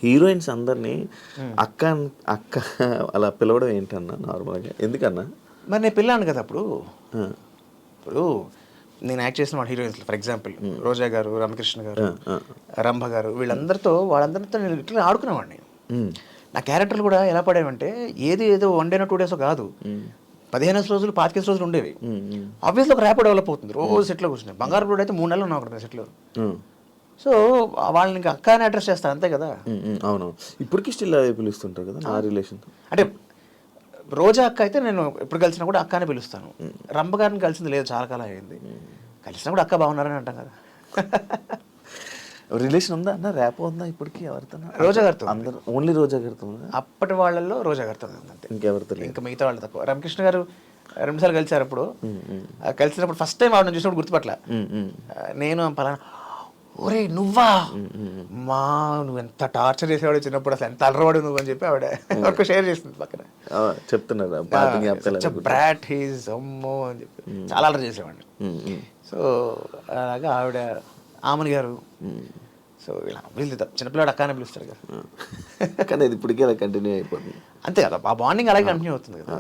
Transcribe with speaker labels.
Speaker 1: Heroines అందరినీ అక్క అక్క అలా పిలవడం ఏంటన్నా నార్మల్గా ఎందుకన్నా?
Speaker 2: మరి నేను పిల్లాను కదా అప్పుడు. ఇప్పుడు నేను యాక్ట్ చేసిన వాళ్ళ హీరోయిన్స్ ఫర్ ఎగ్జాంపుల్ రోజా గారు, రామకృష్ణ గారు, రంభ గారు, వాళ్ళందరితో నేను లిటరల్లీ ఆడుకునేవాడిని. నా క్యారెక్టర్లు కూడా ఎలా పడేవంటే ఏదో 1 day 2 days కాదు, 15 రోజులు 25 రోజులు ఉండేవి. ఆబ్వియస్లీ ఒక ర్యాప్ డెవలప్ అవుతుంది. రోజు సెట్లో కూర్చున్నాయి. బంగారు కూడా అయితే 3 నెలలు ఉన్నా అక్కడ సెట్లో. సో వాళ్ళని ఇంకా అక్క అని అడ్రస్ చేస్తారు అంతే కదా.
Speaker 1: అవును, ఇప్పటికీ స్టిల్ అదే పిలుస్తుంటారు కదా నా రిలేషన్.
Speaker 2: అంటే రోజా అక్క అయితే నేను ఎప్పుడు కలిసినా కూడా అక్క అని పిలుస్తాను. రంభ గారిని కలిసింది లేదు, చాలా కాలం అయింది. కలిసినా కూడా అక్క బాగున్నారని అంటాం కదా.
Speaker 1: రిలేషన్ ఉందా అన్న? ర్యాప్ ఉందా ఇప్పటికీ ఎవరితో?
Speaker 2: రోజా గారితో.
Speaker 1: అందరు ఓన్లీ రోజా గారితో?
Speaker 2: అప్పటి వాళ్ళల్లో రోజా గారితో అంతే,
Speaker 1: ఇంకెవరితో?
Speaker 2: ఇంకా మిగతా వాళ్ళు తక్కువ. రామకృష్ణ గారు 2 సార్లు కలిసారు. అప్పుడు కలిసినప్పుడు ఫస్ట్ టైం ఆవిడ చూసినప్పుడు గుర్తుపట్ల. నేను పలానా, ఒరే నువ్వా, నువ్వు ఎంత టార్చర్ చేసేవాడు చిన్నప్పుడు, అసలు ఎంత అలరవాడు నువ్వు అని చెప్పి ఆవిడ ఒక షేర్ చేస్తుంది పక్కన. చెప్తున్నారు బ్రాట్ హీజ్ అమ్మో అని చెప్పి చాలా అలర్ చేసేవాడిని. సో అలాగా ఆవిడ, ఆమని గారు. సో ఇలా వీళ్ళు చిన్నపిల్లాడు అక్కనే పిలుస్తారు కదా.
Speaker 1: కానీ ఇది ఇప్పటికే అలా కంటిన్యూ అయిపోతుంది
Speaker 2: అంతే కదా, ఆ బాండింగ్ అలాగే కంటిన్యూ అవుతుంది కదా.